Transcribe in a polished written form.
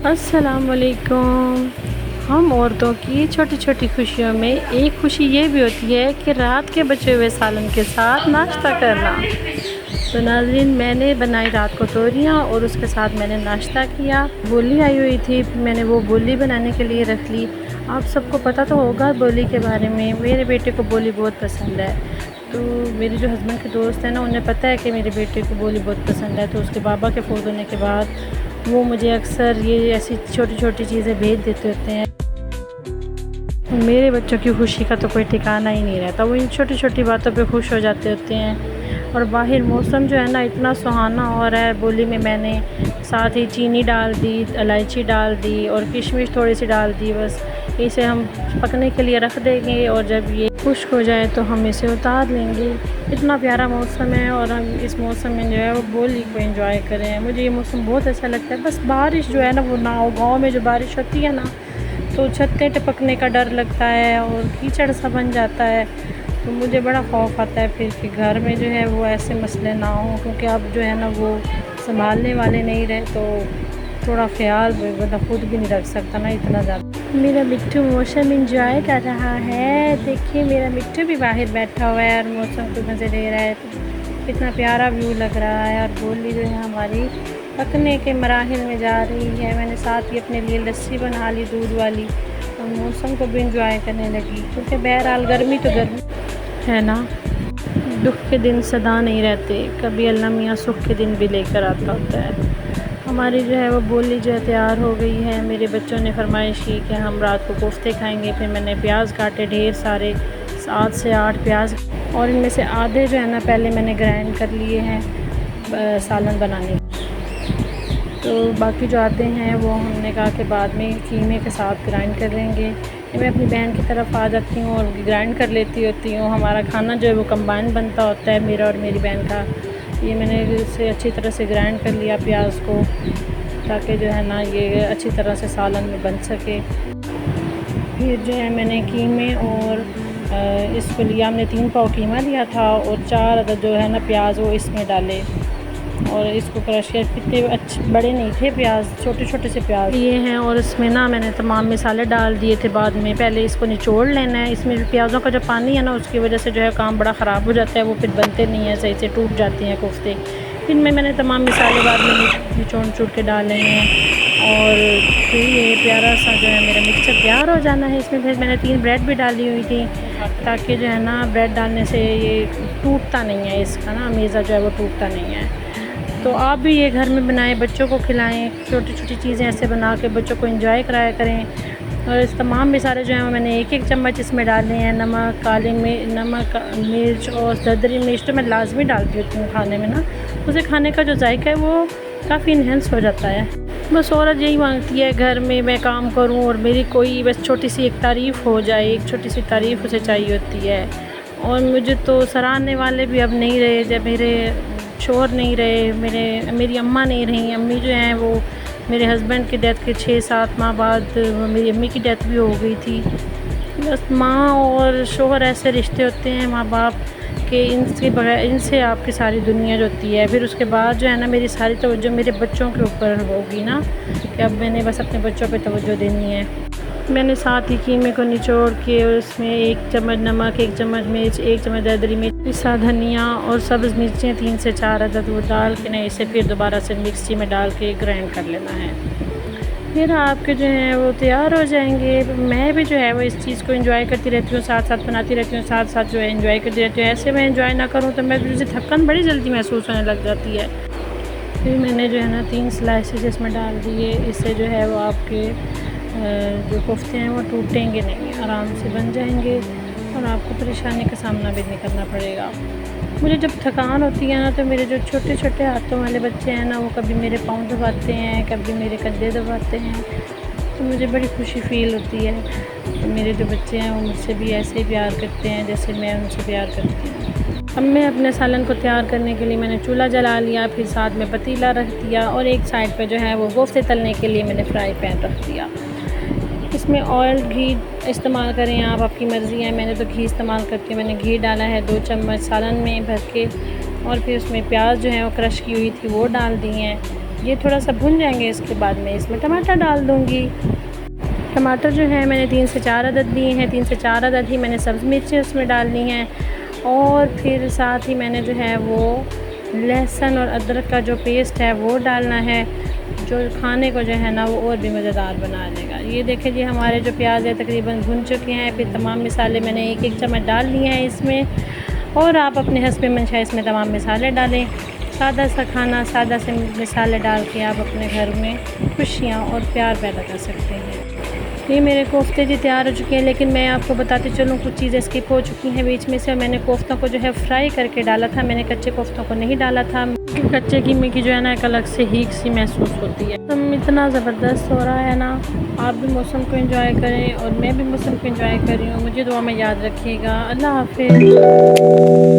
अस्सलामुअलैकुम। हम औरतों की छोटी छोटी खुशियों में एक खुशी ये भी होती है कि रात के बचे हुए सालन के साथ नाश्ता करना। तो नाज़रीन, मैंने बनाई रात को तोरियां और उसके साथ मैंने नाश्ता किया। बोली आई हुई थी, मैंने वो बोली बनाने के लिए रख ली। आप सबको पता तो होगा बोली के बारे में। मेरे बेटे को बोली बहुत पसंद है। तो मेरे जो हस्बैंड के दोस्त हैं ना, उन्हें पता है कि मेरे बेटे को बोली बहुत पसंद है। तो उसके बाबा के फ़ौत होने के बाद वो मुझे अक्सर ये ऐसी छोटी छोटी चीज़ें भेज देते होते हैं। मेरे बच्चों की खुशी का तो कोई ठिकाना ही नहीं रहता। वो इन छोटी छोटी बातों पे खुश हो जाते होते हैं। और बाहर मौसम जो है ना, इतना सुहाना हो रहा है। बोली में मैंने साथ ही चीनी डाल दी, इलायची डाल दी और किशमिश थोड़ी सी डाल दी। बस इसे हम पकने के लिए रख देंगे और जब ये खुश्क हो जाए तो हम इसे उतार लेंगे। इतना प्यारा मौसम है और हम इस मौसम में जो है वो बोली को एंजॉय करें। मुझे ये मौसम बहुत अच्छा लगता है। बस बारिश जो है ना वो ना हो। गाँव में जो बारिश होती है ना, तो छतें टपकने का डर लगता है और कीचड़ सा बन जाता है। तो मुझे बड़ा खौफ आता है फिर कि घर में जो है वो ऐसे मसले ना हों, क्योंकि अब जो है ना वो संभालने वाले नहीं रहे। तो थोड़ा ख्याल बंदा खुद भी नहीं रख सकता ना इतना ज़्यादा। मेरा मिट्टू मौसम इंजॉय कर रहा है। देखिए, मेरा मिट्टू भी बाहर बैठा हुआ है और मौसम को मज़े ले रहा है। तो कितना प्यारा व्यू लग रहा है। और बोली जो है हमारी पकने के मराहिल में जा रही है। मैंने साथ ही अपने लिए लस्सी बना ली दूध वाली और मौसम को भी इंजॉय करने लगी, क्योंकि बहरहाल गर्मी तो गर्मी है ना। दुख के दिन सदा नहीं रहते, कभी अल्लाह मियाँ सुख के दिन भी लेकर आता होता है। हमारी जो है वो बोली जो है तैयार हो गई है। मेरे बच्चों ने फरमाइश की कि हम रात को कोफ्ते खाएंगे। फिर मैंने प्याज काटे ढेर सारे, 7 से 8 प्याज, और इनमें से आधे जो है ना पहले मैंने ग्राइंड कर लिए हैं सालन बनाने। तो बाकी जो आते हैं वो हमने कहा कि बाद में कीमे के साथ ग्राइंड कर लेंगे। मैं अपनी बहन की तरफ आ जाती हूँ और ग्राइंड कर लेती होती हूँ। हमारा खाना जो है वो कंबाइन बनता होता है, मेरा और मेरी बहन का। ये मैंने इसे अच्छी तरह से ग्राइंड कर लिया प्याज को, ताकि जो है ना ये अच्छी तरह से सालन में बन सके। फिर जो है मैंने कीमे और इसको लिया, हमने 3 पाव कीमा लिया था और 4 अदद जो है ना प्याज वो इसमें डाले और इसको क्रश किया। कितने अच्छे बड़े नहीं थे प्याज, छोटे छोटे से प्याज ये हैं। और इसमें ना मैंने तमाम मसाले डाल दिए थे बाद में। पहले इसको निचोड़ लेना है। इसमें प्याज़ों का जो पानी है ना, उसकी वजह से जो है काम बड़ा ख़राब हो जाता है। वो फिर बनते नहीं हैं सही से, टूट जाते हैं कोफ्ते। इनमें मैंने तमाम मसाले बाद में निचोड़ के डाले हैं और फिर ये प्यारा सा जो है मेरा मिक्सचर तैयार हो जाना है। इसमें फिर मैंने 3 ब्रेड भी डाली हुई थी, ताकि जो है ना ब्रेड डालने से ये टूटता नहीं है, इसका ना मेज़ा जो है वो टूटता नहीं है। तो आप भी ये घर में बनाएं, बच्चों को खिलाएं। छोटी छोटी चीज़ें ऐसे बना के बच्चों को एंजॉय कराया करें। और इस तमाम मसाले जो हैं मैंने 1-1 चम्मच इसमें डाले हैं। नमक, काली नमक, मिर्च और दरदरी मिर्च तो मैं लाजमी डालती होती हूँ खाने में ना। उसे खाने का जो जायका है वो काफ़ी इन्हेंस हो जाता है। बस औरत यही मांगती है घर में मैं काम करूँ और मेरी कोई बस छोटी सी एक तारीफ़ हो जाए। एक छोटी सी तारीफ़ उसे चाहिए होती है। और मुझे तो सराहने वाले भी अब नहीं रहे। जब मेरे शोहर नहीं रहे, मेरी अम्मा नहीं रही। अम्मी जो हैं वो मेरे हस्बैंड की डेथ के 6-7 माह बाद मेरी अम्मी की डेथ भी हो गई थी। बस माँ और शोहर ऐसे रिश्ते होते हैं माँ बाप के, इनके बगैर, इनसे आपकी सारी दुनिया जो होती है। फिर उसके बाद जो है ना मेरी सारी तवज्जो मेरे बच्चों के ऊपर होगी ना, कि अब मैंने बस अपने बच्चों पे तवज्जो देनी है। मैंने साथ ही कीमे को निचोड़ के उसमें 1 चम्मच नमक, 1 चम्मच मिर्च, 1 चम्मच दरदरी मिर्च, पिसा धनिया और सब्ज़ मिर्चें 3 से 4 अदद वो डाल के ना इसे फिर दोबारा से मिक्सी में डाल के ग्राइंड कर लेना है। फिर आपके जो हैं वो तैयार हो जाएंगे। मैं भी जो है वो इस चीज़ को एंजॉय करती रहती हूँ, साथ साथ बनाती रहती हूँ, साथ साथ जो है एंजॉय करती रहती हूँ। ऐसे मैं एंजॉय ना करूँ तो मैं मुझे थकन बड़ी जल्दी महसूस होने लग जाती है। फिर मैंने जो है ना 3 स्लाइसेस इसमें डाल दिए। इससे जो है वो आपके जो कोफ्ते हैं वो टूटेंगे नहीं, आराम से बन जाएंगे और आपको परेशानी का सामना भी नहीं करना पड़ेगा। मुझे जब थकान होती है ना, तो मेरे जो छोटे छोटे हाथों वाले बच्चे हैं ना, वो कभी मेरे पाँव दबाते हैं, कभी मेरे कंधे दबाते हैं, तो मुझे बड़ी खुशी फ़ील होती है। तो मेरे जो बच्चे हैं वो मुझसे भी ऐसे ही प्यार करते हैं जैसे मैं उनसे प्यार करती हूँ। अब मैं अपने सालन को तैयार करने के लिए मैंने चूल्हा जला लिया, फिर साथ में पतीला रख दिया और एक साइड पे जो है वो कोफ्ते तलने के लिए मैंने फ्राई पैन रख दिया। इसमें ऑयल घी इस्तेमाल करें आप, आपकी मर्ज़ी है। मैंने तो घी इस्तेमाल करती हूँ। मैंने घी डाला है 2 चम्मच सालन में भर के, और फिर उसमें प्याज जो है वो क्रश की हुई थी वो डाल दी हैं। ये थोड़ा सा भुन जाएंगे, इसके बाद मैं इसमें टमाटर डाल दूँगी। टमाटर जो है मैंने 3 से 4 अदद लिए हैं। 3 से 4 अदद ही मैंने सब्ज़ मिर्चें उसमें डालनी हैं, और फिर साथ ही मैंने जो है वो लहसुन और अदरक का जो पेस्ट है वो डालना है, जो खाने को जो है ना वो और भी मज़ेदार बना देगा। ये देखें जी, हमारे जो प्याज है तकरीबन भुन चुके हैं। फिर तमाम मसाले मैंने एक एक चम्मच डाल लिए हैं इसमें, और आप अपने हस्बे मंशा इसमें तमाम मसाले डालें। सादा सा खाना, सादा से मसाले डाल के आप अपने घर में खुशियाँ और प्यार पैदा कर सकते हैं। ये मेरे कोफ्ते जी तैयार हो चुके हैं, लेकिन मैं आपको बताती चलूँ कुछ चीज़ें स्किप हो चुकी हैं बीच में से। मैंने कोफ्तों को जो है फ्राई करके डाला था, मैंने कच्चे कोफ्तों को नहीं डाला था। कच्चे कीमे की जो है ना एक अलग से हीक सी महसूस होती है। मौसम इतना ज़बरदस्त हो रहा है ना, आप भी मौसम को एंजॉय करें और मैं भी मौसम को एंजॉय कर रही हूँ। मुझे दुआ में याद रखिएगा। अल्लाह हाफ़िज़।